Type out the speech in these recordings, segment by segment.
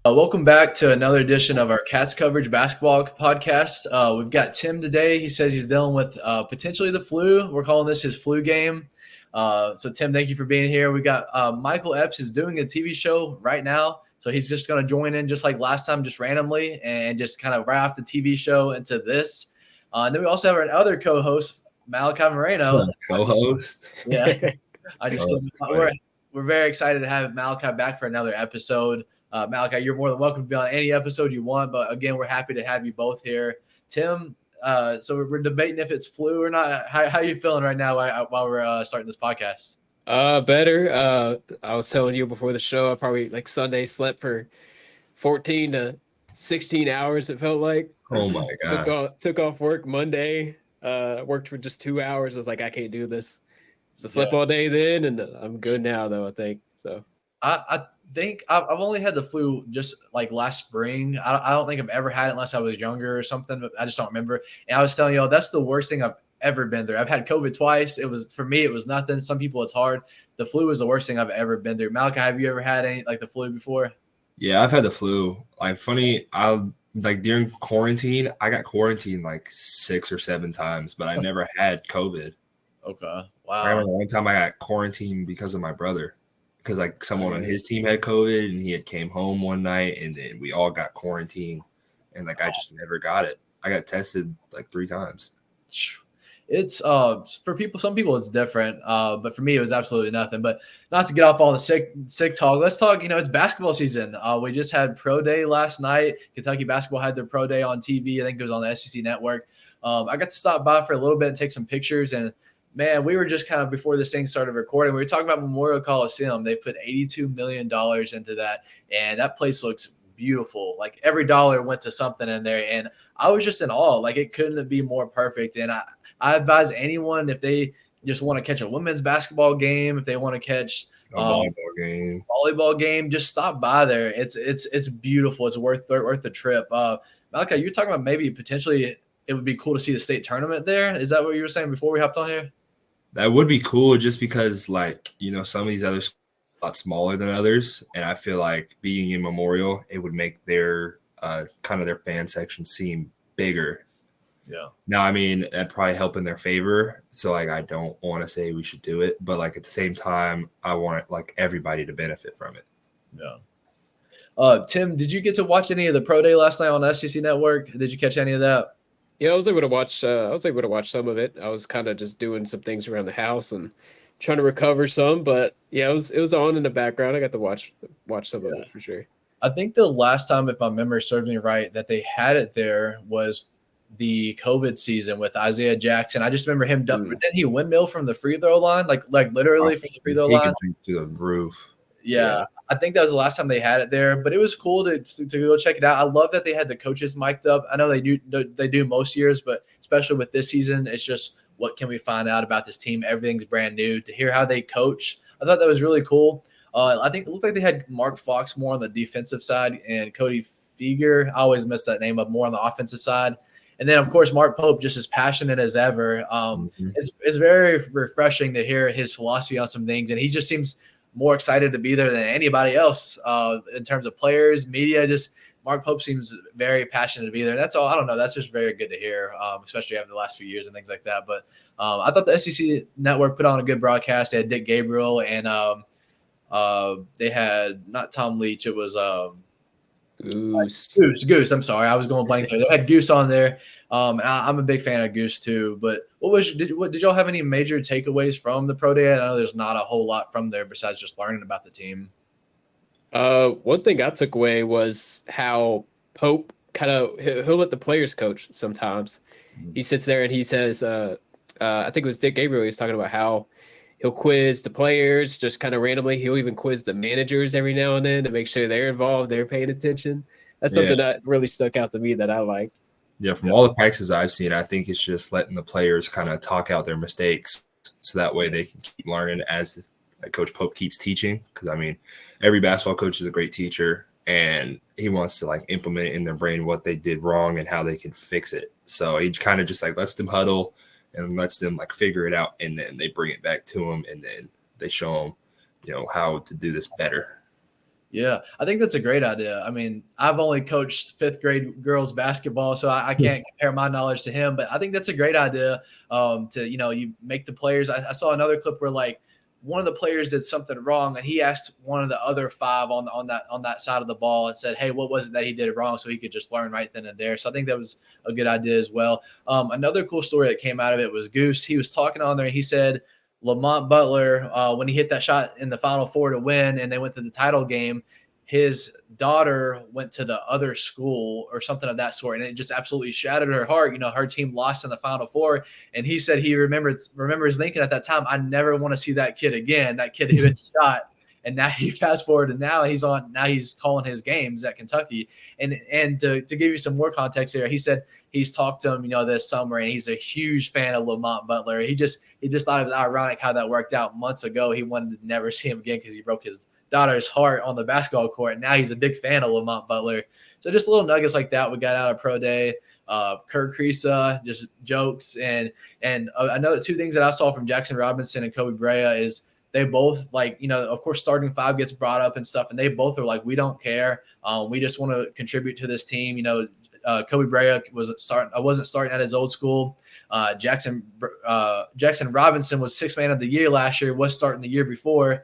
Welcome back to another edition of our Cats Coverage Basketball podcast. We've got Tim today. He says he's dealing with potentially the flu. We're calling this his flu game. So, Tim, thank you for being here. We got Michael Epps is doing a TV show right now. So he's just going to join in just like last time, just randomly, and just kind of right off the TV show into this. And then we also have our other co-host, Malachi Moreno. Co-host. Yeah. We're very excited to have Malachi back for another episode. Malachi, you're more than welcome to be on any episode you want, but again, we're happy to have you both here. Tim, so we're debating if it's flu or not. How are you feeling right now while we're starting this podcast? Better. I was telling you before the show, I probably Sunday slept for 14 to 16 hours. It felt like. Oh my God. Took off work Monday. Worked for just 2 hours. I was like, I can't do this. So slept all day then, and I'm good now though. I think so. I think I've only had the flu just like last spring. I don't think I've ever had it unless I was younger or something, but I just don't remember. And I was telling y'all, that's the worst thing I've ever been through. I've had COVID twice. For me, it was nothing. Some people it's hard. The flu is the worst thing I've ever been through. Malachi, have you ever had any like the flu before? Yeah, I've had the flu. During quarantine, I got quarantined like 6 or 7 times, but I never had COVID. Okay. Wow. I remember one time I got quarantined because of my brother. Because like someone on his team had COVID and he had came home one night and then we all got quarantined and I just never got it. I got tested like 3 times. It's for people, some people it's different. But for me, it was absolutely nothing. But not to get off all the sick talk. Let's talk, it's basketball season. We just had pro day last night. Kentucky basketball had their pro day on TV. I think it was on the SEC network. I got to stop by for a little bit and take some pictures. And man, we were just kind of before this thing started recording, we were talking about Memorial Coliseum. They put $82 million into that, and that place looks beautiful. Like every dollar went to something in there, and I was just in awe. Like it couldn't be more perfect. And I advise anyone, if they just want to catch a women's basketball game, if they want to catch a volleyball game, just stop by there. It's beautiful. It's worth the trip. Malachi, you're talking about maybe potentially it would be cool to see the state tournament there. Is that what you were saying before we hopped on here? That would be cool just because, some of these others are a lot smaller than others. And I feel like being in Memorial, it would make their kind of their fan section seem bigger. Yeah. Now, I mean, that'd probably help in their favor. So, I don't want to say we should do it. But, at the same time, I want, everybody to benefit from it. Yeah. Tim, did you get to watch any of the pro day last night on the SEC network? Did you catch any of that? Yeah, I was able to watch some of it. I was kind of just doing some things around the house and trying to recover some, but yeah, it was on in the background. I got to watch some of it for sure. I think the last time, if my memory serves me right, that they had it there was the COVID season with Isaiah Jackson. I just remember him. Didn't he windmill from the free throw line, like literally from the free throw line to the roof? Yeah, I think that was the last time they had it there, but it was cool to go check it out. I love that they had the coaches mic'd up. I know they do most years, but especially with this season, it's just what can we find out about this team? Everything's brand new. To hear how they coach, I thought that was really cool. I think it looked like they had Mark Fox more on the defensive side and Cody Feger. I always mess that name up, more on the offensive side. And then, of course, Mark Pope, just as passionate as ever. It's very refreshing to hear his philosophy on some things, and he just seems – more excited to be there than anybody else in terms of players, media. Just Mark Pope seems very passionate to be there. That's all. I don't know. That's just very good to hear, especially after the last few years and things like that. But I thought the SEC network put on a good broadcast. They had Dick Gabriel and they had not Tom Leach. It was Goose. I'm sorry, I was going blank there. They had Goose on there. I'm a big fan of Goose too. But did y'all have any major takeaways from the pro day? I know there's not a whole lot from there besides just learning about the team. One thing I took away was how Pope he'll let the players coach sometimes. He sits there and he says, I think it was Dick Gabriel. He was talking about how he'll quiz the players just kind of randomly. He'll even quiz the managers every now and then to make sure they're involved, they're paying attention. That's something that really stuck out to me that I like. Yeah, from all the practices I've seen, I think it's just letting the players kind of talk out their mistakes so that way they can keep learning as Coach Pope keeps teaching. Because, I mean, every basketball coach is a great teacher, and he wants to, implement in their brain what they did wrong and how they can fix it. So he kind of just, lets them huddle and lets them, figure it out, and then they bring it back to them, and then they show them, how to do this better. Yeah, I think that's a great idea. I mean, I've only coached fifth grade girls basketball, so I can't compare my knowledge to him. But I think that's a great idea. To you make the players. I saw another clip where like one of the players did something wrong, and he asked one of the other five on that side of the ball and said, "Hey, what was it that he did wrong?" So he could just learn right then and there. So I think that was a good idea as well. Another cool story that came out of it was Goose. He was talking on there, and he said Lamont Butler, when he hit that shot in the Final Four to win, and they went to the title game, his daughter went to the other school or something of that sort, and it just absolutely shattered her heart. Her team lost in the Final Four, and he said he remembers thinking at that time, "I never want to see that kid again. That kid who hit the shot." And now he fast forward, and now he's calling his games at Kentucky. And to give you some more context here, he said he's talked to him, this summer, and he's a huge fan of Lamont Butler. He just thought it was ironic how that worked out months ago. He wanted to never see him again because he broke his daughter's heart on the basketball court. And now he's a big fan of Lamont Butler. So just little nuggets like that we got out of pro day. Kerr Kriisa, just jokes. And another two things that I saw from Jackson Robinson and Kobe Brea is they both of course, starting five gets brought up and stuff. And they both are like, we don't care. We just want to contribute to this team. Kobe Brea wasn't starting at his old school. Jackson Robinson was sixth man of the year last year, was starting the year before.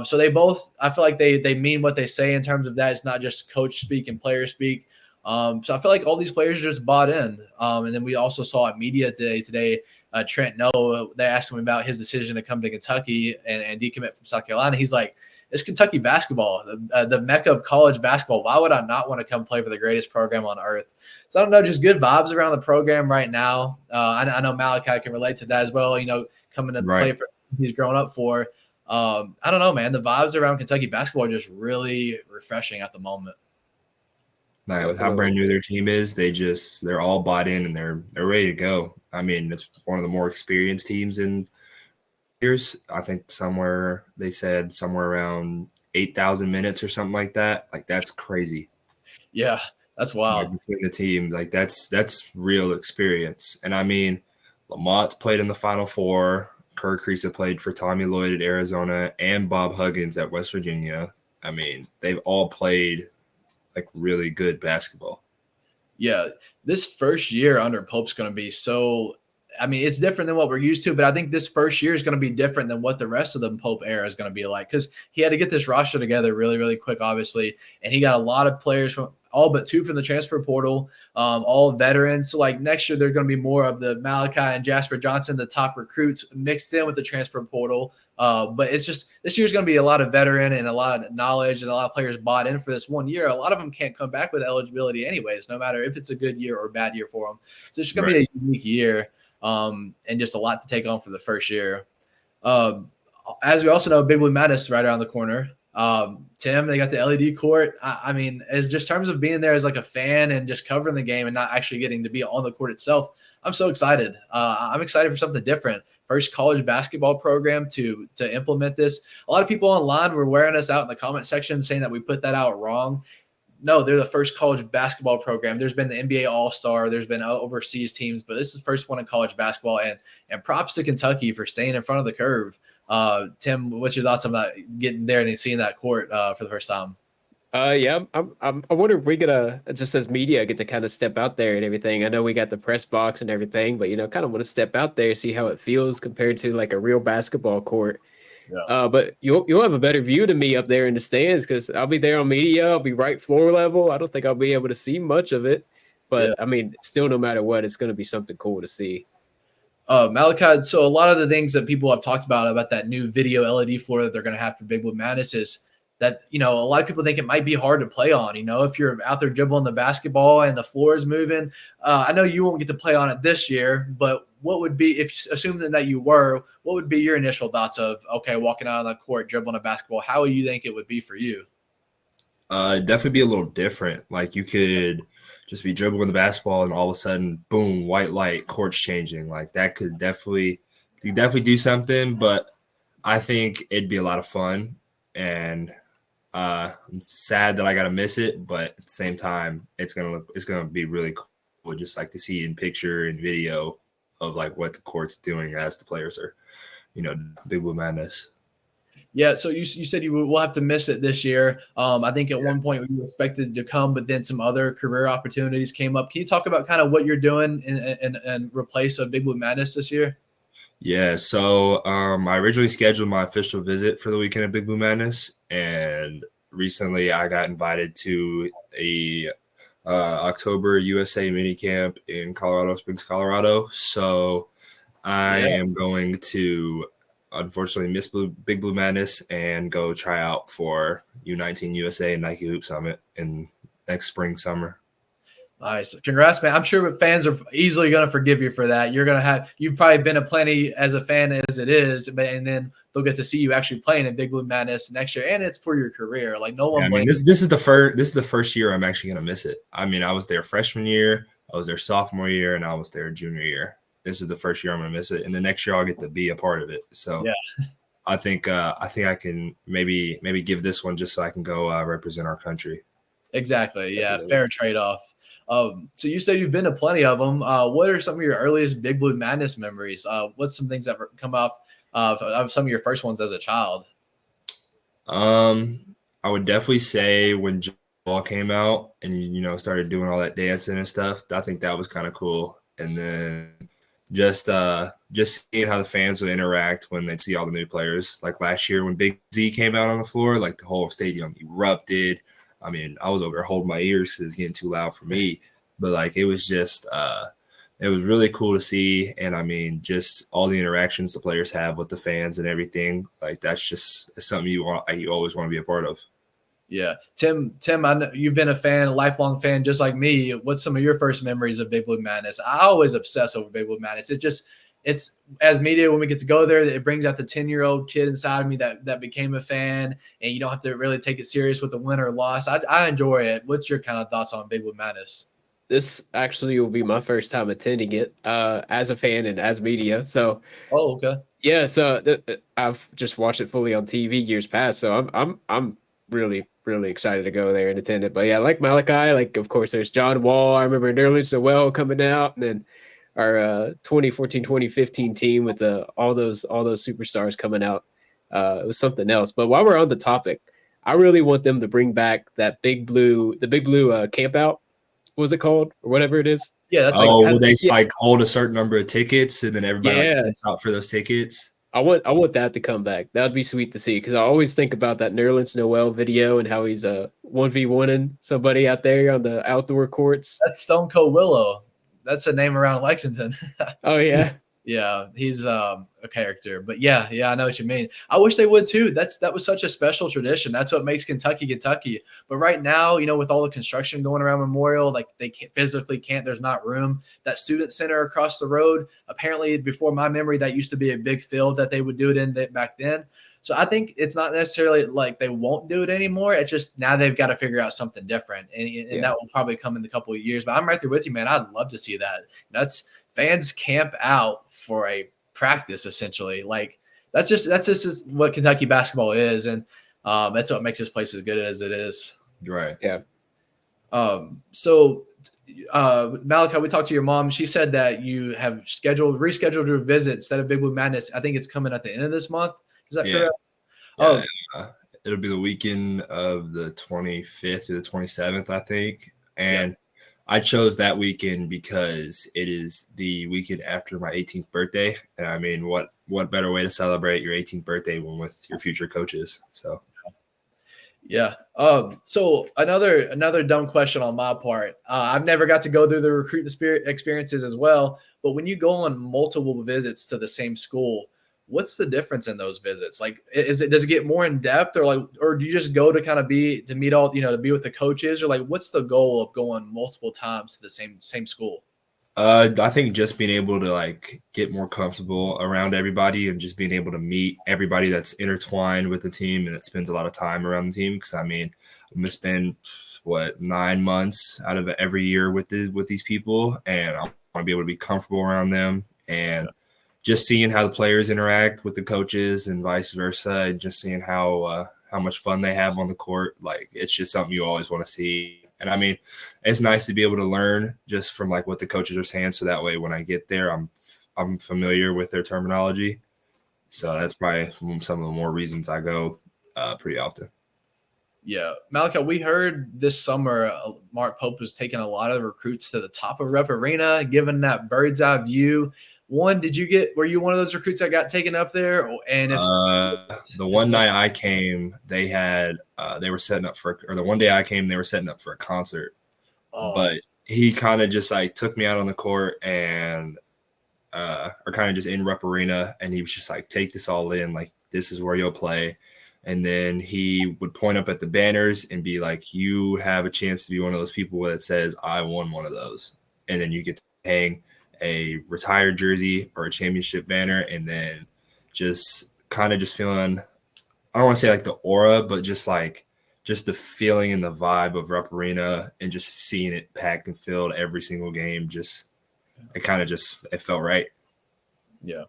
So they both, I feel like they mean what they say in terms of that. It's not just coach speak and player speak. So I feel like all these players just bought in. And then we also saw at media today, Trent Noah, they asked him about his decision to come to Kentucky and decommit from South Carolina. He's like, it's Kentucky basketball, the mecca of college basketball. Why would I not want to come play for the greatest program on earth? So I don't know, just good vibes around the program right now. I know Malachi can relate to that as well, coming to play for he's grown up for. I don't know, man. The vibes around Kentucky basketball are just really refreshing at the moment. Like with how brand new their team is, they're all bought in and they're ready to go. I mean, it's one of the more experienced teams in years. I think they said somewhere around 8,000 minutes or something like that. Like that's crazy. Yeah, that's wild. Like between the team, like that's real experience. And I mean, Lamont's played in the Final Four. Kerr Kriisa played for Tommy Lloyd at Arizona and Bob Huggins at West Virginia. I mean, they've all played like really good basketball. Yeah, this first year under Pope's going to be it's different than what we're used to, but I think this first year is going to be different than what the rest of the Pope era is going to be like because he had to get this roster together really, really quick, obviously, and he got a lot of players from all but two from the transfer portal, all veterans. So like next year, there's going to be more of the Malachi and Jasper Johnson, the top recruits, mixed in with the transfer portal. But it's just this year's going to be a lot of veteran and a lot of knowledge and a lot of players bought in for this 1 year. A lot of them can't come back with eligibility anyways, no matter if it's a good year or a bad year for them. So it's going to be a unique year and just a lot to take on for the first year. As we also know, Big Blue Madness right around the corner. Tim, they got the LED court. I mean, as just terms of being there as like a fan and just covering the game and not actually getting to be on the court itself, I'm so excited. I'm excited for something different. First college basketball program to implement this. A lot of people online were wearing us out in the comment section saying that we put that out wrong. No, they're the first college basketball program. There's been the NBA All-Star. There's been overseas teams, but this is the first one in college basketball. And props to Kentucky for staying in front of the curve. Tim, what's your thoughts about getting there and seeing that court for the first time? Yeah, I wonder if we just as media get to kind of step out there and everything. I know we got the press box and everything, but kind of want to step out there, see how it feels compared to like a real basketball court. Yeah. But you'll have a better view than me up there in the stands because I'll be there on media. I'll be right floor level. I don't think I'll be able to see much of it, but I mean, still, no matter what, it's going to be something cool to see. Malachi, so a lot of the things that people have talked about that new video LED floor that they're going to have for Big Blue Madness is that, a lot of people think it might be hard to play on, if you're out there dribbling the basketball and the floor is moving. I know you won't get to play on it this year, but what would be, assuming that you were, what would be your initial thoughts of, okay, walking out on the court, dribbling a basketball? How would you think it would be for you? Definitely be a little different. Like you could just be dribbling the basketball and all of a sudden, boom, white light, court's changing. Like that could definitely do something, but I think it'd be a lot of fun. And I'm sad that I got to miss it, but at the same time, it's gonna be really cool just like to see in picture and video of like what the court's doing as the players are, Big Blue Madness. Yeah, so you said you will have to miss it this year. I think at one point you expected to come, but then some other career opportunities came up. Can you talk about kind of what you're doing and replace a Big Blue Madness this year? Yeah, so I originally scheduled my official visit for the weekend of Big Blue Madness, and recently I got invited to a October USA mini camp in Colorado Springs, Colorado. So I Yeah. am going to unfortunately miss Big Blue Madness and go try out for U19 USA and Nike Hoop Summit in next spring, summer. Nice. Congrats, man. I'm sure fans are easily going to forgive you for that. You've probably been a plenty as a fan as it is, and then they'll get to see you actually playing in Big Blue Madness next year, and it's for your career. Like, no Yeah, one I mean, blames. this is the first year I'm actually gonna miss it. I mean, I was there freshman year, I was there sophomore year, and I was there junior year. This is the first year I'm gonna miss it, and the next year I'll get to be a part of it. So Yeah, I think I can maybe give this one just so I can go represent our country. exactly. Yeah, Definitely. fair trade-off. So you said you've been to plenty of them. What are some of your earliest Big Blue Madness memories? What's some things that come off of some of your first ones as a child? Um, I would definitely say when Ball came out and started doing all that dancing and stuff. I think that was kind of cool. And then just seeing how the fans would interact when they'd see all the new players. Like last year when Big Z came out on the floor, like the whole stadium erupted. I mean, I was over there holding my ears because it was getting too loud for me. But like it was just it was really cool to see. And I mean, just all the interactions the players have with the fans and everything. Like that's just something you always want to be a part of. Yeah, Tim, I know you've been a lifelong fan, just like me. What's some of your first memories of Big Blue Madness? I always obsess over Big Blue Madness. It's as media when we get to go there, it brings out the 10-year-old kid inside of me that became a fan, and you don't have to really take it serious with the win or loss. I enjoy it. What's your kind of thoughts on Big Blue Madness? This actually will be my first time attending it as a fan and as media. So Oh, okay. yeah, so I've just watched it fully on TV years past. So I'm really excited to go there and attend it. But yeah, like Malachi, like of course there's John Wall. I remember Nerlens Noel coming out, and then our 2014 2015 team with all those superstars coming out. It was something else. But while we're on the topic, I really want them to bring back the big blue camp out. What was it called or whatever it is? Yeah, that's like Oh, will they Yeah, like hold a certain number of tickets and then everybody like yeah. camps out for those tickets? I want that to come back. That would be sweet to see because I always think about that Nerlens Noel video and how he's 1v1ing somebody out there on the outdoor courts. that's Stone Cold Willow. That's a name around Lexington. Oh yeah, Yeah, he's a character. But yeah, I know what you mean. I wish they would too. That was such a special tradition. That's what makes Kentucky Kentucky. But right now, with all the construction going around Memorial, like they can't. There's not room. That student center across the road. Apparently, before my memory, that used to be a big field that they would do it in back then. So I think it's not necessarily like they won't do it anymore. It's just now they've got to figure out something different, and yeah, that will probably come in a couple of years. But I'm right there with you, man. I'd love to see that. That's fans camp out for a practice essentially. Like that's just what Kentucky basketball is, and that's what makes this place as good as it is. Right. yeah. So Malachi, we talked to your mom. She said that you have rescheduled your visit instead of Big Blue Madness. I think it's coming at the end of this month. Is that Yeah. correct? Yeah. Oh, It'll be the weekend of the 25th to the 27th, I think. And I chose that weekend because it is the weekend after my 18th birthday. And I mean, what better way to celebrate your 18th birthday than with your future coaches? So yeah. So another dumb question on my part. I've never got to go through the recruit the spirit experiences as well, but when you go on multiple visits to the same school, what's the difference in those visits? Like, does it get more in depth, or do you just go to kind of meet all, to be with the coaches, or like, what's the goal of going multiple times to the same school? I think just being able to like get more comfortable around everybody and just being able to meet everybody that's intertwined with the team and that spends a lot of time around the team. Because I mean, I'm gonna spend 9 months out of every year with these people, and I want to be able to be comfortable around them and just seeing how the players interact with the coaches and vice versa, and just seeing how much fun they have on the court. Like it's just something you always want to see. And I mean, it's nice to be able to learn just from like what the coaches are saying, so that way when I get there, I'm familiar with their terminology. So that's probably some of the more reasons I go pretty often. Yeah. Malachi, we heard this summer Mark Pope was taking a lot of recruits to the top of Rep Arena, giving that bird's eye view. Were you one of those recruits that got taken up there? And if the one night I came, they were setting up or the one day I came, they were setting up for a concert. But he kind of just like took me out on the court and or kind of just in Rep Arena, and he was just like, take this all in, like this is where you'll play. And then he would point up at the banners and be like, you have a chance to be one of those people that says, I won one of those. And then you get to hang a retired jersey or a championship banner. And then just kind of just feeling, I don't want to say like the aura, but just the feeling and the vibe of Rep Arena and just seeing it packed and filled every single game. It felt right. Yeah.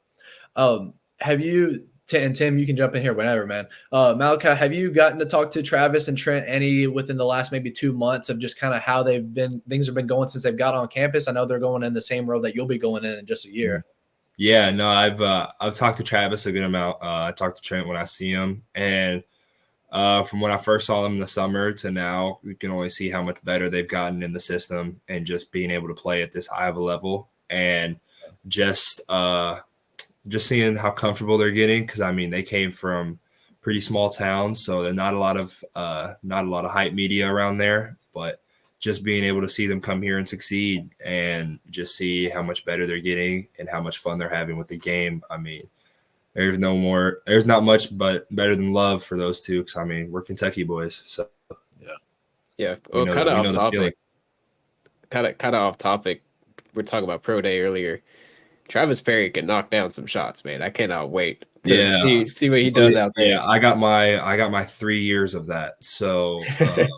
Have you, and Tim, you can jump in here whenever, man. Malachi, have you gotten to talk to Travis and Trent any within the last maybe 2 months of just kind of how things have been going since they've got on campus? I know they're going in the same road that you'll be going in just a year. Yeah, no, I've talked to Travis a good amount. I talked to Trent when I see him, and from when I first saw them in the summer to now, we can only see how much better they've gotten in the system and just being able to play at this high of a level, and just seeing how comfortable they're getting. Because I mean, they came from pretty small towns, so there's not a lot of hype media around there. But just being able to see them come here and succeed, and just see how much better they're getting and how much fun they're having with the game. I mean, there's not much but better than love for those two. Because I mean, we're Kentucky boys, so yeah. Well, kind of off topic. Kind of off topic. We're talking about pro day earlier. Travis Perry can knock down some shots, man. I cannot wait to see what he does out there. Yeah, I got my 3 years of that, so it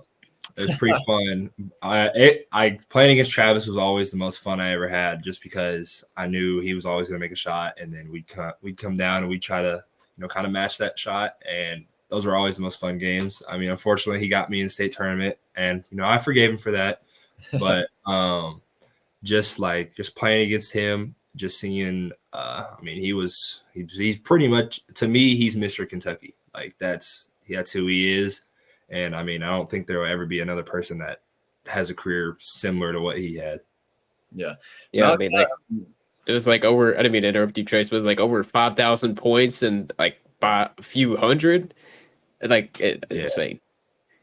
was pretty fun. I playing against Travis was always the most fun I ever had, just because I knew he was always going to make a shot, and then we'd come down and we'd try to kind of match that shot, and those were always the most fun games. I mean, unfortunately, he got me in the state tournament, and I forgave him for that, but just playing against him. Just seeing, I mean, he's pretty much, to me, he's Mr. Kentucky. Like that's who he is. And I mean, I don't think there will ever be another person that has a career similar to what he had. Yeah. Yeah. I mean, it was like over, I didn't mean to interrupt you, Trace, but it was like over 5,000 points and like by a few hundred. Insane.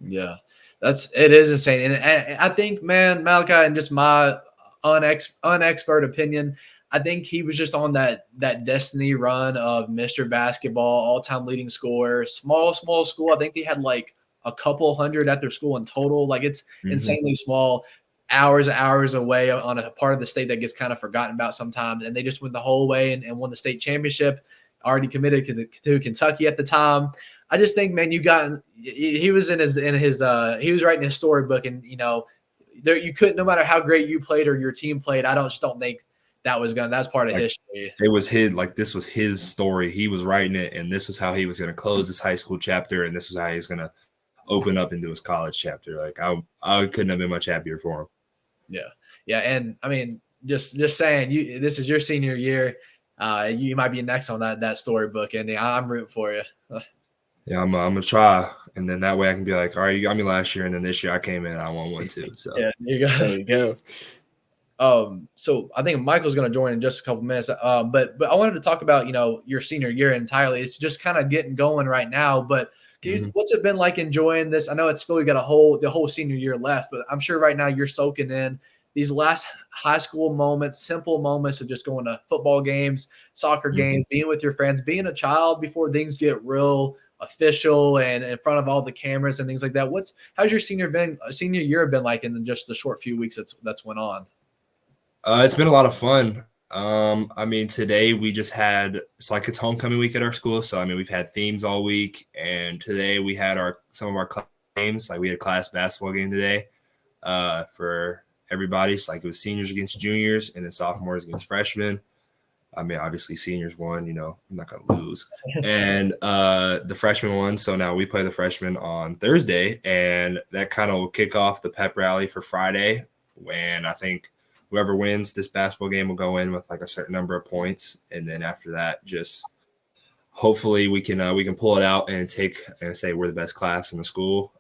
Yeah. It is insane. And I think, man, Malachi, and just my unexpert opinion, I think he was just on that destiny run of Mr. Basketball, all-time leading scorer, small school. I think they had like a couple hundred at their school in total. Like it's insanely small, hours away on a part of the state that gets kind of forgotten about sometimes. And they just went the whole way and won the state championship, already committed to Kentucky at the time. I just think, man, he was he was writing his storybook, and you couldn't, no matter how great you played or your team played, I just don't think that's part of history. It was this was his story. He was writing it, and this was how he was going to close his high school chapter, and this was how he was going to open up into his college chapter. Like I couldn't have been much happier for him. Yeah. And I mean, just saying, this is your senior year. You might be next on that storybook, and I'm rooting for you. Yeah, I'm gonna try, and then that way I can be like, all right, you got me last year, and then this year I came in and I won one too. So yeah, there you go. So I think Michael's going to join in just a couple minutes. But I wanted to talk about, your senior year entirely. It's just kind of getting going right now, but what's it been like enjoying this? I know it's still, you got the whole senior year left, but I'm sure right now you're soaking in these last high school moments, simple moments of just going to football games, soccer games, being with your friends, being a child before things get real official and in front of all the cameras and things like that. How's your senior year been like in just the short few weeks that's went on? It's been a lot of fun. I mean, today we just it's homecoming week at our school. So, I mean, we've had themes all week, and today we had some of our games. Like we had a class basketball game today for everybody. So it was seniors against juniors and then sophomores against freshmen. I mean, obviously seniors won, I'm not going to lose. And the freshmen won. So now we play the freshmen on Thursday, and that kind of will kick off the pep rally for Friday, when I think whoever wins this basketball game will go in with like a certain number of points. And then after that, just hopefully we can pull it out and take and say we're the best class in the school.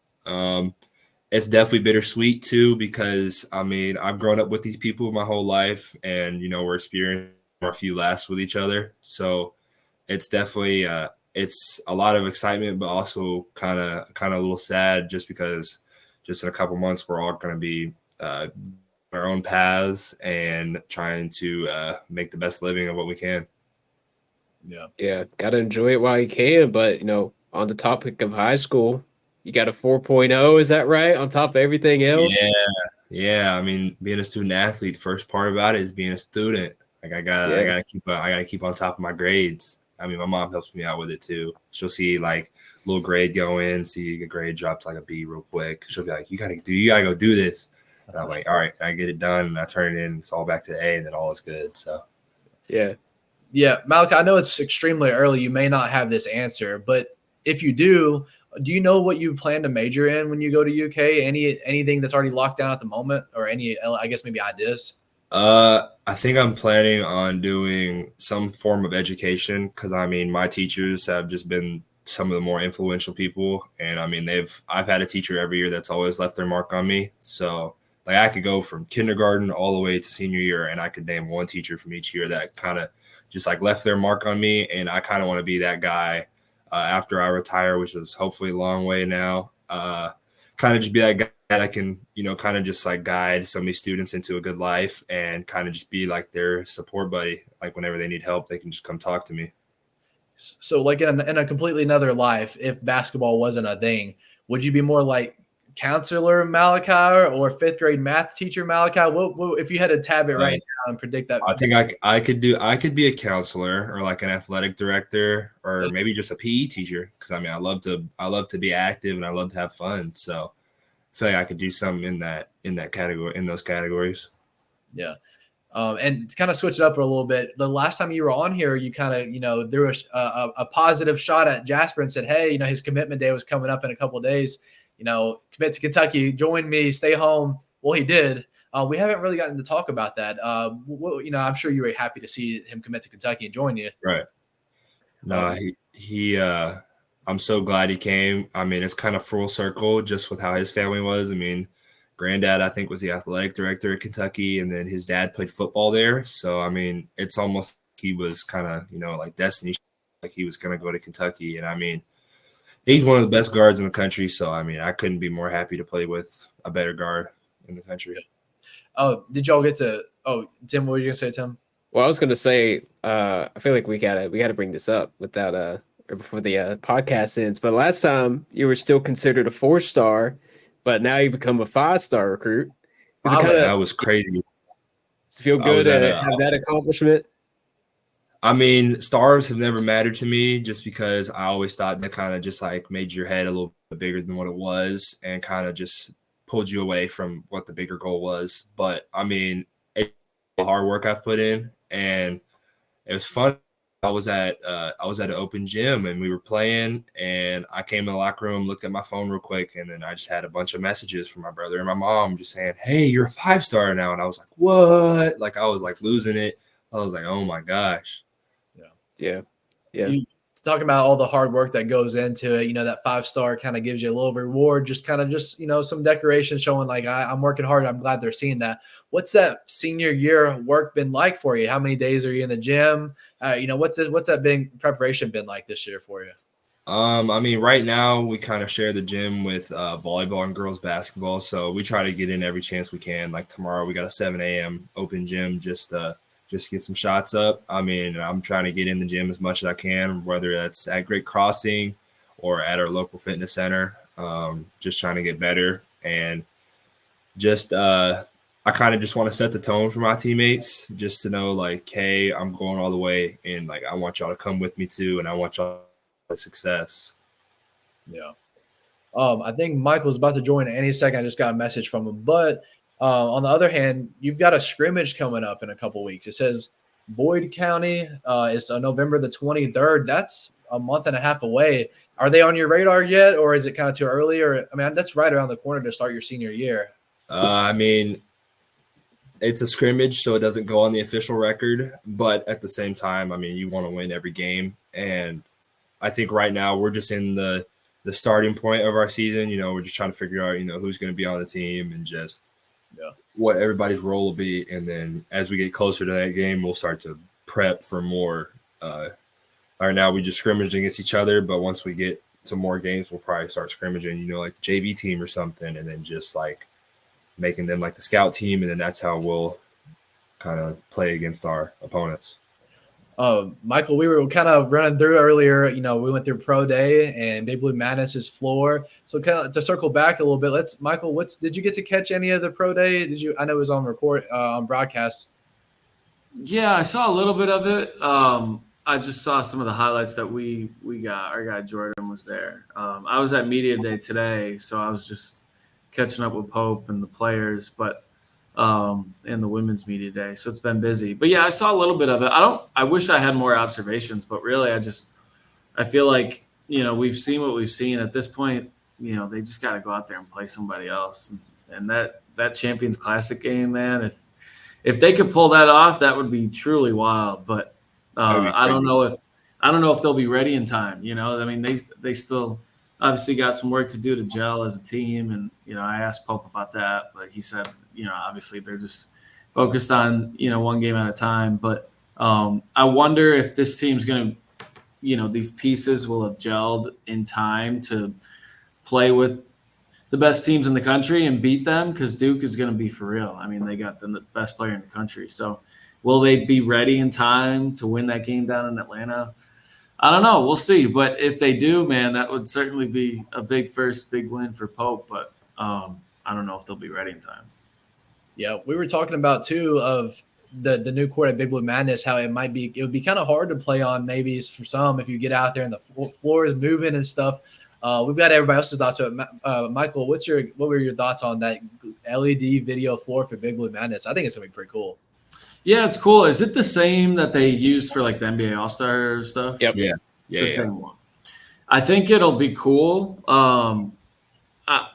It's definitely bittersweet too, because I mean, I've grown up with these people my whole life, and we're experiencing a few laughs with each other. So it's definitely it's a lot of excitement, but also kind of a little sad, just because just in a couple months we're all going to be our own paths and trying to make the best living of what we can. Yeah, gotta enjoy it while you can. But on the topic of high school, you got a 4.0, is that right? On top of everything else? Yeah. I mean, being a student athlete, the first part about it is being a student. Like I gotta keep on top of my grades. I mean, my mom helps me out with it too. She'll see like little grade go in, see a grade drop to like a B real quick. She'll be like, you gotta go do this. And I'm like, all right, I get it done, and I turn it in. It's all back to A, and then all is good. So yeah. Malachi, I know it's extremely early. You may not have this answer, but if you do you know what you plan to major in when you go to UK? Anything that's already locked down at the moment, or any, I guess, maybe ideas? I think I'm planning on doing some form of education, because I mean, my teachers have just been some of the more influential people, and I mean, I've had a teacher every year that's always left their mark on me. So like I could go from kindergarten all the way to senior year, and I could name one teacher from each year that kind of just like left their mark on me, and I kind of want to be that guy after I retire, which is hopefully a long way now. Kind of just be that guy that can, kind of just like guide some of these students into a good life, and kind of just be like their support buddy. Like whenever they need help, they can just come talk to me. So like in a completely another life, if basketball wasn't a thing, would you be more like counselor Malachi or fifth grade math teacher Malachi? What if you had to tab it right now and predict that? I think I could be a counselor, or like an athletic director, or maybe just a PE teacher, because I mean I love to be active, and I love to have fun. So I feel like I could do something in that category, in those categories. Yeah. And to kind of switch it up a little bit, the last time you were on here, you kind of, threw a positive shot at Jasper and said, hey, his commitment day was coming up in a couple of days, commit to Kentucky, join me, stay home. Well, he did. We haven't really gotten to talk about that. I'm sure you were happy to see him commit to Kentucky and join you. Right. No, I'm so glad he came. I mean, it's kind of full circle just with how his family was. I mean, granddad, I think, was the athletic director at Kentucky, and then his dad played football there. So, I mean, it's almost like he was kind of, like destiny, like he was going to go to Kentucky. And I mean, he's one of the best guards in the country. So, I mean, I couldn't be more happy to play with a better guard in the country. Oh, did y'all get to? Oh, Tim, what were you gonna say, Tim? Well, I was gonna say, I feel like we gotta bring this up without before the podcast ends. But last time you were still considered a 4-star, but now you become a 5-star recruit. That was crazy. Does it feel good to have that accomplishment? I mean, stars have never mattered to me, just because I always thought that kind of just like made your head a little bit bigger than what it was, and kind of just pulled you away from what the bigger goal was. But I mean, it's the hard work I've put in, and it was fun. I was at an open gym, and we were playing, and I came in the locker room, looked at my phone real quick, and then I just had a bunch of messages from my brother and my mom just saying, hey, you're a 5-star now. And I was like, what? Like, I was like losing it. I was like, oh my gosh. Yeah. Talking about all the hard work that goes into it, that 5-star kind of gives you a little reward, just some decoration showing like I'm working hard. I'm glad they're seeing that. What's that senior year work been like for you? How many days are you in the gym? What's that big preparation been like this year for you? I mean, right now we kind of share the gym with volleyball and girls basketball, so we try to get in every chance we can. Like tomorrow, we got a 7 a.m. open gym just get some shots up. I mean, I'm trying to get in the gym as much as I can, whether that's at Great Crossing or at our local fitness center. Just trying to get better, and just I kind of just want to set the tone for my teammates, just to know like, hey, I'm going all the way, and like I want y'all to come with me too, and I want y'all to success. Yeah. I think Michael's about to join any second. I just got a message from him, but on the other hand, you've got a scrimmage coming up in a couple weeks. It says Boyd County is November the 23rd. That's a month and a half away. Are they on your radar yet, or is it kind of too early? Or I mean, that's right around the corner to start your senior year. I mean, it's a scrimmage, so it doesn't go on the official record. But at the same time, I mean, you want to win every game, and I think right now we're just in the starting point of our season. We're just trying to figure out, who's going to be on the team and just what everybody's role will be. And then as we get closer to that game, we'll start to prep for more. Right now we just scrimmage against each other, but once we get to more games, we'll probably start scrimmaging, like the JV team or something, and then just like making them like the scout team. And then that's how we'll kind of play against our opponents. Michael, we were kind of running through earlier, we went through Pro Day and Big Blue Madness's floor. So kind of to circle back a little bit, Michael, did you get to catch any of the Pro Day? I know it was on on broadcast. Yeah, I saw a little bit of it. I just saw some of the highlights that we got. Our guy Jordan was there. I was at media day today, so I was just catching up with Pope and the players, but and the women's media day. So it's been busy. But yeah, I saw a little bit of it. I wish I had more observations, but really I feel like, we've seen what we've seen at this point. They just got to go out there and play somebody else. And that Champions Classic game, man, if they could pull that off, that would be truly wild. But I don't know if they'll be ready in time. I mean, they still obviously got some work to do to gel as a team. And, I asked Pope about that, but he said, obviously they're just focused on, one game at a time. But I wonder if this team's going to, these pieces will have gelled in time to play with the best teams in the country and beat them, because Duke is going to be for real. I mean, they got the best player in the country. So will they be ready in time to win that game down in Atlanta? I don't know. We'll see. But if they do, man, that would certainly be a big win for Pope. But I don't know if they'll be ready in time. Yeah, we were talking about too of the new court at Big Blue Madness, how it would be kind of hard to play on maybe for some if you get out there and the floor is moving and stuff. We've got everybody else's thoughts, but Michael, what were your thoughts on that LED video floor for Big Blue Madness? I think it's gonna be pretty cool. Yeah, it's cool. Is it the same that they use for like the NBA All-Star stuff? Yep. Yeah. It's the same one. I think it'll be cool.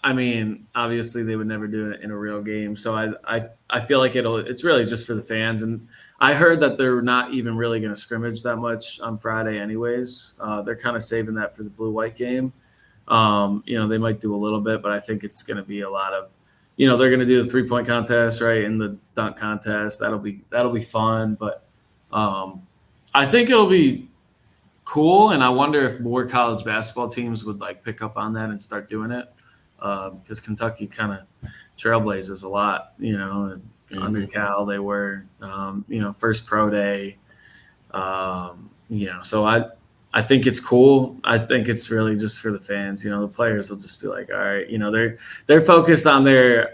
I mean, obviously they would never do it in a real game, so I feel like it's really just for the fans. And I heard that they're not even really going to scrimmage that much on Friday, anyways. They're kind of saving that for the blue-white game. They might do a little bit, but I think it's going to be a lot of, they're going to do the 3-point contest, right, and the dunk contest. That'll be fun, but I think it'll be cool. And I wonder if more college basketball teams would like pick up on that and start doing it. Because Kentucky kind of trailblazes a lot, under Cal they were, first pro day, so I think it's cool. I think it's really just for the fans. The players will just be like, all right, they're focused on their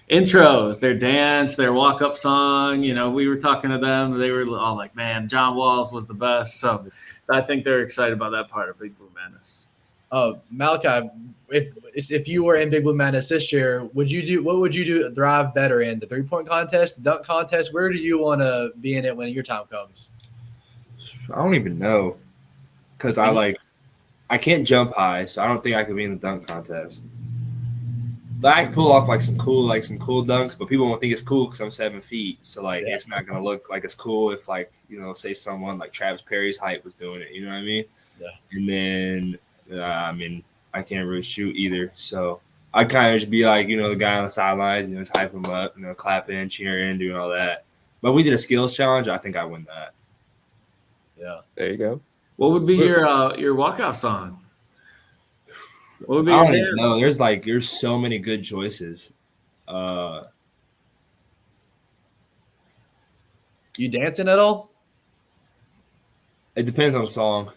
intros, their dance, their walk-up song. We were talking to them. They were all like, man, John Walls was the best. So I think they're excited about that part of Big Blue Madness. Malachi, if you were in Big Blue Madness this year, what would you do thrive better in? The 3-point contest, the dunk contest? Where do you want to be in it when your time comes? I don't even know, because I can't jump high, so I don't think I could be in the dunk contest. But I can pull off some cool dunks, but people won't think it's cool because I'm 7 feet. So it's not gonna look like it's cool if say someone like Travis Perry's height was doing it. You know what I mean? Yeah. And then I can't really shoot either, so I kind of just be the guy on the sidelines, just hype him up, clapping, cheering, doing all that. But if we did a skills challenge, I think I win that. Yeah, there you go. What would be your walkout song? What would be I don't even know. There's so many good choices. You dancing at all? It depends on the song.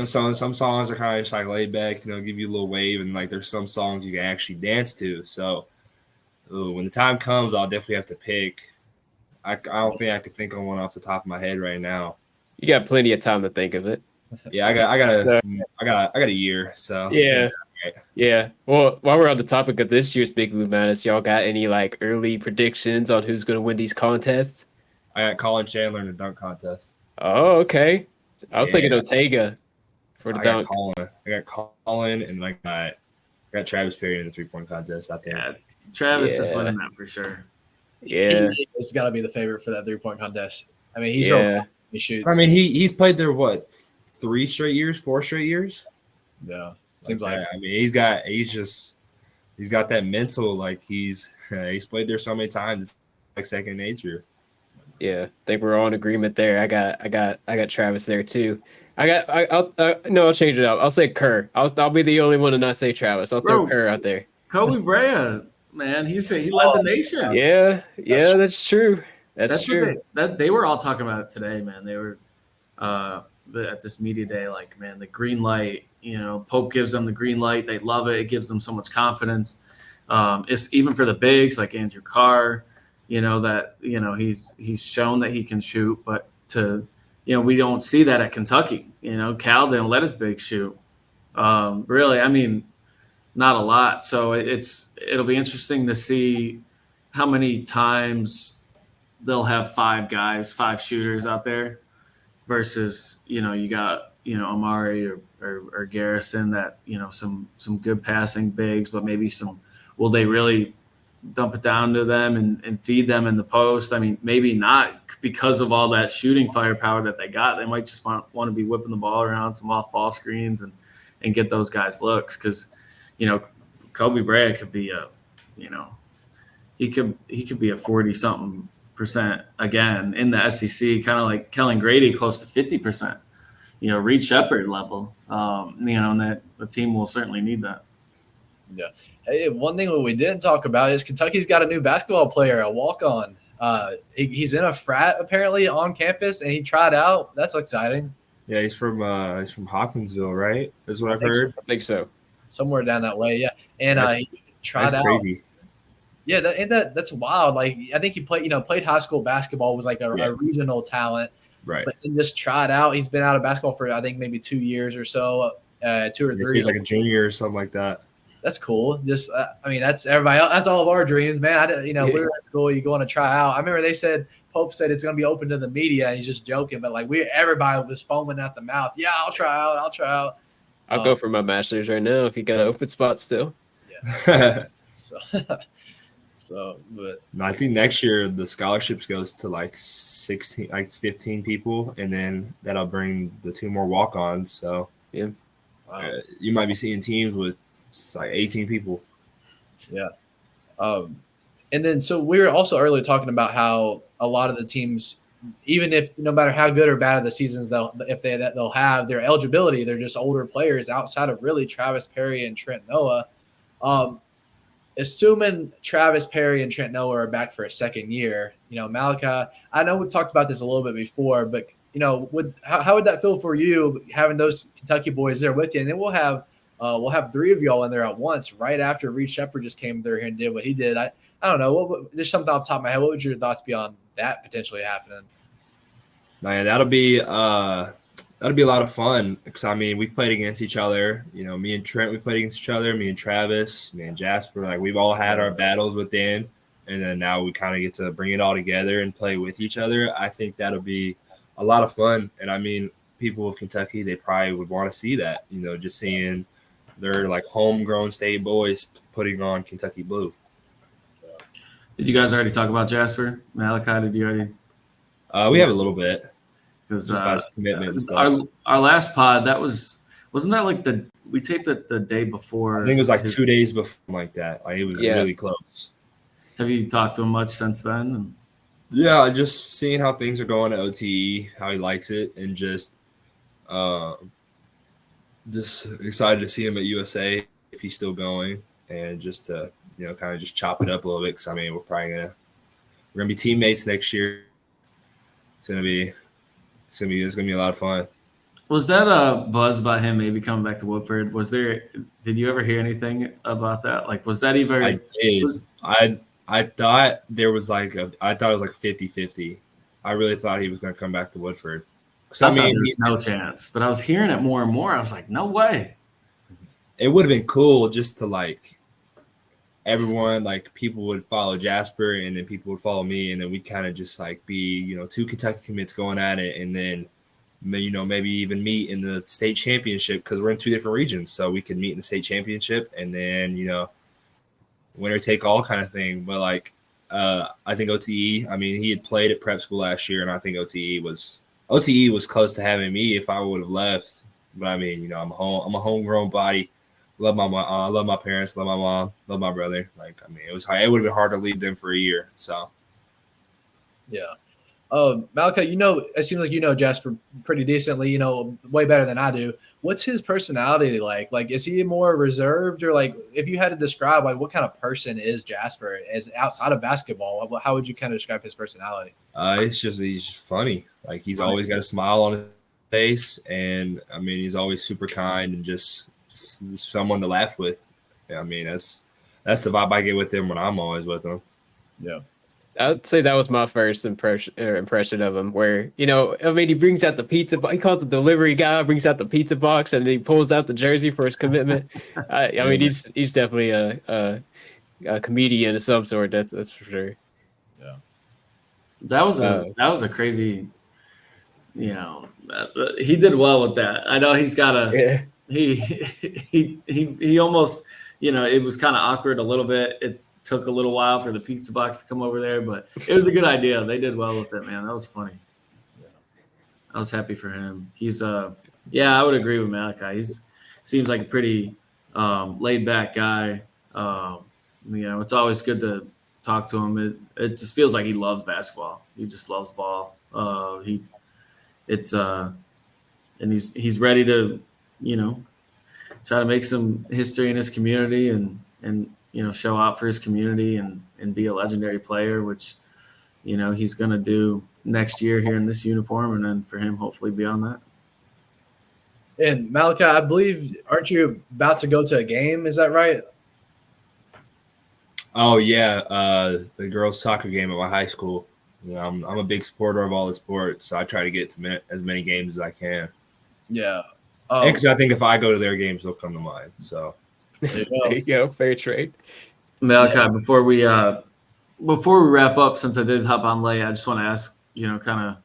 Some songs are kind of just laid back, give you a little wave, and there's some songs you can actually dance to. So when the time comes, I'll definitely have to pick. I don't think I could think of one off the top of my head right now. You got plenty of time to think of it. Yeah, I got a year. So yeah. Well, while we're on the topic of this year's Big Blue Madness, y'all got any early predictions on who's going to win these contests? I got Colin Chandler in the dunk contest. Oh, okay. I was thinking Ortega for the dunk. I got Colin, and I got Travis Perry in the 3-point contest. I think. Yeah, Travis is winning that for sure. Yeah, it's got to be the favorite for that 3-point contest. I mean, he's real. He shoots. I mean, he's played there 4 straight years. Yeah, seems like that. I mean, he's got that mental, like he's played there so many times, it's like second nature. Yeah, I think we're all in agreement there. I got Travis there too. I'll change it up. I'll say Kerr. I'll be the only one to not say Travis. I'll throw Bro, Kerr out there. Kobe Bryant, man, he led the nation. Yeah, that's true. That's true. They were all talking about it today, man. They were at this media day, like, man, the green light. Pope gives them the green light. They love it. It gives them so much confidence. It's even for the bigs like Andrew Carr. He's shown that he can shoot, but we don't see that at Kentucky. Cal didn't let his bigs shoot. Really, I mean, not a lot. So it'll be interesting to see how many times they'll have five shooters out there versus, you got, Amari or Garrison that, some good passing bigs, but maybe will they really dump it down to them and feed them in the post? I mean, maybe not because of all that shooting firepower that they got. They might just want to be whipping the ball around, some off ball screens and get those guys looks. Cause Kobe Bryant could be he could be a 40-something% again in the SEC, kind of like Kellen Grady, close to 50%, Reed Shepherd level, and that the team will certainly need that. Yeah. Hey, one thing we didn't talk about is Kentucky's got a new basketball player, a walk-on. He's in a frat apparently on campus, and he tried out. That's exciting. Yeah, he's from Hopkinsville, right? That's what I've heard. I think so. Somewhere down that way, yeah. And he tried out. Crazy. Yeah, that's wild. Like, I think he played high school basketball, was like a regional talent, right? But he just tried out. He's been out of basketball for I think maybe 2 years or so, 2 or 3. He's like a junior or something like that. That's cool. Just, that's everybody else. That's all of our dreams, man. We were at school. You go on to try out. I remember Pope said it's going to be open to the media, and he's just joking. But everybody was foaming at the mouth. Yeah, I'll try out. I'll go for my master's right now if you got an open spot still. Yeah. But no, I think next year the scholarships goes to like 15 people, and then that'll bring the 2 more walk-ons. So yeah, you might be seeing teams with like 18 people. Yeah. And then so we were also earlier talking about how a lot of the teams, even if no matter how good or bad of the seasons they'll have their eligibility, they're just older players outside of really Travis Perry and Trent Noah. Assuming Travis Perry and Trent Noah are back for a second year, Malachi, I know we've talked about this a little bit before, but how would that feel for you having those Kentucky boys there with you? And then we'll have 3 of y'all in there at once right after Reed Shepherd just came there and did what he did. I don't know. Just something off the top of my head. What would your thoughts be on that potentially happening? Man, that'll be a lot of fun because we've played against each other. Me and Trent, we played against each other. Me and Travis, me and Jasper, like we've all had our battles within, and then now we kind of get to bring it all together and play with each other. I think that'll be a lot of fun, and people of Kentucky, they probably would want to see that. Just seeing their like homegrown state boys putting on Kentucky blue. Did you guys already talk about Jasper? Malachi, did you already? We have a little bit. Because commitment and stuff. Our last pod, wasn't that like we taped it the day before? I think it was like 2 days before, like that. Like it was really close. Have you talked to him much since then? Yeah, just seeing how things are going at OTE, how he likes it, and just excited to see him at USA if he's still going, and just to kind of just chop it up a little bit because we're probably gonna be teammates next year. It's gonna be a lot of fun. Was that a buzz about him maybe coming back to Woodford? Did you ever hear anything about that? Like, was that even? I did. I thought there was I thought it was like 50-50. I really thought he was going to come back to Woodford. No chance. But I was hearing it more and more. I was like, no way. It would have been cool just to everyone, people would follow Jasper and then people would follow me, and then we kind of just be 2 Kentucky commits going at it, and then maybe even meet in the state championship because we're in 2 different regions, so we could meet in the state championship and then winner take all kind of thing. But I think OTE, he had played at prep school last year, and I think OTE was OTE was close to having me if I would have left. But I mean, I'm a homegrown body. Love my mom, love my parents, love my mom, love my brother. Like, I mean, it was hard. It would have been hard to leave them for a year. So, Yeah. Malachi, it seems like Jasper pretty decently, way better than I do. What's his personality like? Like, is he more reserved, or like, if you had to describe like what kind of person is Jasper as outside of basketball, how would you kind of describe his personality? he's just funny. Like, he's always got a smile on his face, and I mean, he's always super kind and just someone to laugh with. I mean, that's the vibe I get with him when I'm always with him. Yeah. I'd say that was my first impression of him. Where I mean, he brings out the pizza. He calls the delivery guy, brings out the pizza box, and he pulls out the jersey for his commitment. I mean, he's definitely a comedian of some sort. That's for sure. Yeah, that was a crazy. He did well with that. I know he's got he almost it was kind of awkward a little bit. It took a little while for the pizza box to come over there, but it was a good idea. They did well with it, man. That was funny. Yeah. I was happy for him. He's I would agree with Malachi. Seems like a pretty laid back guy. It's always good to talk to him. It just feels like he loves basketball. He just loves ball. And he's ready to, try to make some history in his community and show out for his community and be a legendary player, which, he's going to do next year here in this uniform. And then for him, hopefully beyond that. And Malachi, I believe, aren't you about to go to a game? Is that right? Oh yeah. The girls' soccer game at my high school. I'm a big supporter of all the sports, so I try to get to as many games as I can. Yeah. Because I think if I go to their games, they'll come to mine. So there you go. Fair trade. Malachi, before we wrap up, since I did hop on late, I just want to ask, kind of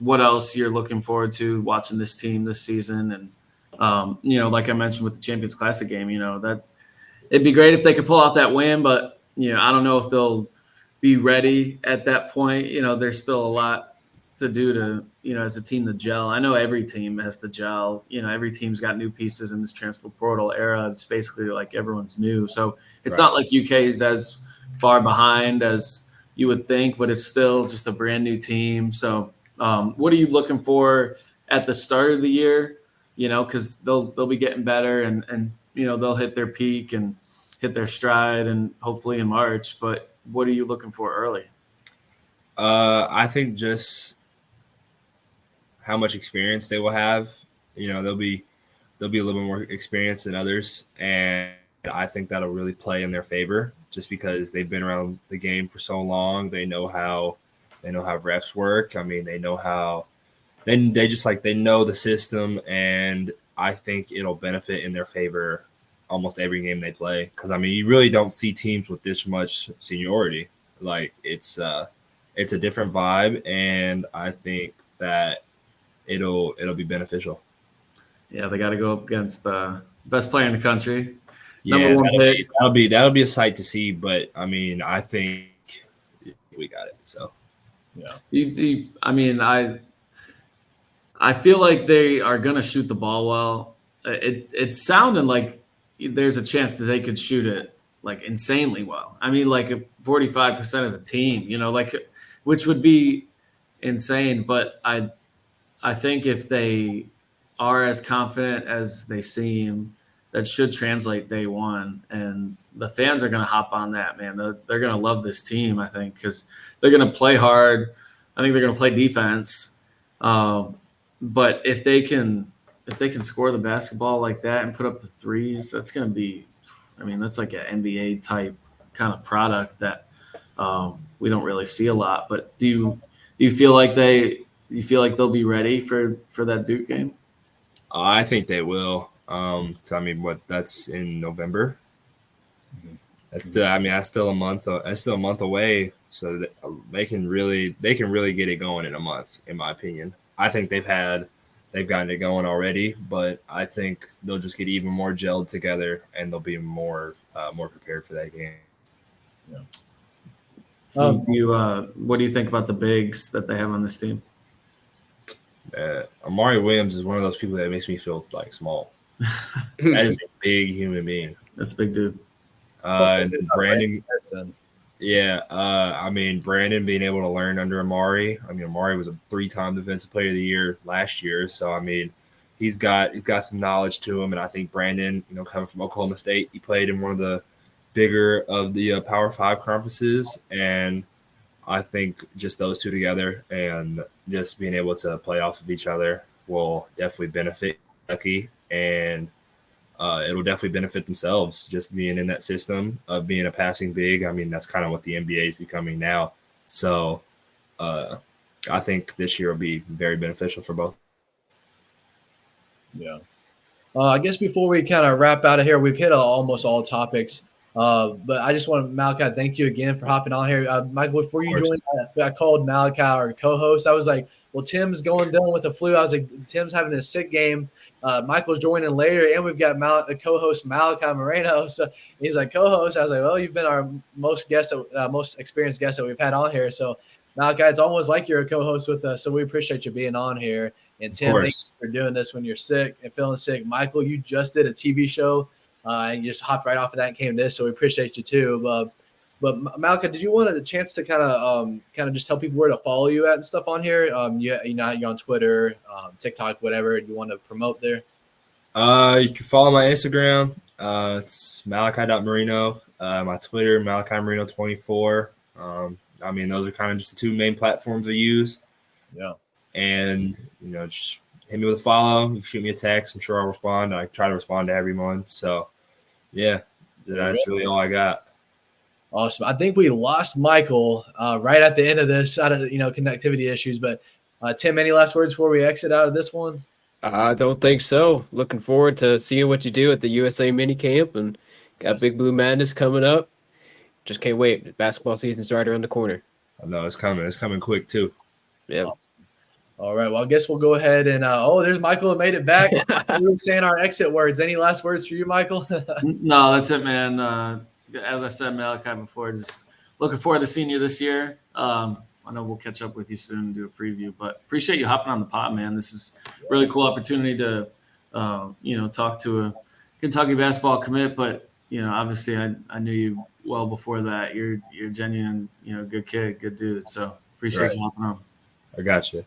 what else you're looking forward to watching this team this season. And, like I mentioned with the Champions Classic game, that it'd be great if they could pull off that win, but, I don't know if they'll be ready at that point. There's still a lot to do to, as a team to gel. I know every team has to gel. Every team's got new pieces in this transfer portal era. It's basically like everyone's new. So it's not like UK is as far behind as you would think, but it's still just a brand new team. So what are you looking for at the start of the year? Because they'll be getting better and they'll hit their peak and hit their stride and hopefully in March. But what are you looking for early? I think just how much experience they will have. They'll be a little bit more experienced than others, and I think that'll really play in their favor just because they've been around the game for so long. They know how refs work. I mean, they know how they know the system, and I think it'll benefit in their favor almost every game they play. Because I mean, you really don't see teams with this much seniority. Like it's a different vibe, and I think that it'll be beneficial. Yeah, they got to go up against the best player in the country. Yeah, that'll be a sight to see. But I mean, I think we got it. So yeah, I mean, I feel like they are gonna shoot the ball well. It's sounding like there's a chance that they could shoot it like insanely well. I mean, like 45% as a team, which would be insane. But I think if they are as confident as they seem, that should translate day one. And the fans are going to hop on that, man. They're going to love this team, I think, because they're going to play hard. I think they're going to play defense. But if they can score the basketball like that and put up the threes, that's going to be, I mean, that's like an NBA type kind of product that we don't really see a lot. But do you feel like they'll be ready for that Duke game? I think they will. So I mean, that's in November. That's still a month. That's still a month away. So they can really get it going in a month, in my opinion. I think they've gotten it going already, but I think they'll just get even more gelled together and they'll be more prepared for that game. Yeah. What do you think about the bigs that they have on this team? Amari Williams is one of those people that makes me feel like small. That is a big human being. That's a big dude. And Brandon, Brandon being able to learn under Amari. I mean, Amari was a 3-time Defensive Player of the Year last year, so I mean, he's got some knowledge to him, and I think Brandon, coming from Oklahoma State, he played in one of the bigger of the Power 5 conferences, and I think just those two together and just being able to play off of each other will definitely benefit Kentucky, and it'll definitely benefit themselves just being in that system of being a passing big. I mean, that's kind of what the NBA is becoming now. So I think this year will be very beneficial for both. Yeah. I guess before we kind of wrap out of here, we've hit almost all topics. But I just want to, Malachi, thank you again for hopping on here. Michael, before you joined, I called Malachi, our co-host. I was like, well, Tim's going down with the flu. I was like, Tim's having a sick game. Michael's joining later, and we've got co-host Malachi Moreno. So he's like, co-host. I was like, well, you've been our most experienced guest that we've had on here. So Malachi, it's almost like you're a co-host with us. So we appreciate you being on here. And Tim, thanks for doing this when you're sick and feeling sick. Michael, you just did a TV show. And you just hopped right off of that and came to this, so we appreciate you too. But Malachi, did you want a chance to kind of just tell people where to follow you at and stuff on here? You're on Twitter, TikTok, whatever you want to promote there. You can follow my Instagram. It's Malachi.Moreno. My Twitter, Malachi Moreno 24. I mean, those are kind of just the two main platforms I use. Yeah. And just hit me with a follow. You shoot me a text. I'm sure I'll respond. I try to respond to everyone. So. Yeah, that's really all I got. Awesome. I think we lost Michael right at the end of this out of connectivity issues. But Tim, any last words before we exit out of this one? I don't think so. Looking forward to seeing what you do at the USA mini camp, and got Big Blue Madness coming up. Just can't wait. Basketball season's right around the corner. I know it's coming. It's coming quick too. Yeah. Awesome. All right. Well, I guess we'll go ahead and there's Michael who made it back. We were saying our exit words. Any last words for you, Michael? No, that's it, man. As I said, Malachi, before, just looking forward to seeing you this year. I know we'll catch up with you soon and do a preview, but appreciate you hopping on the pod, man. This is a really cool opportunity to, talk to a Kentucky basketball commit. But obviously, I knew you well before that. You're genuine, good kid, good dude. So appreciate you hopping on. I got you.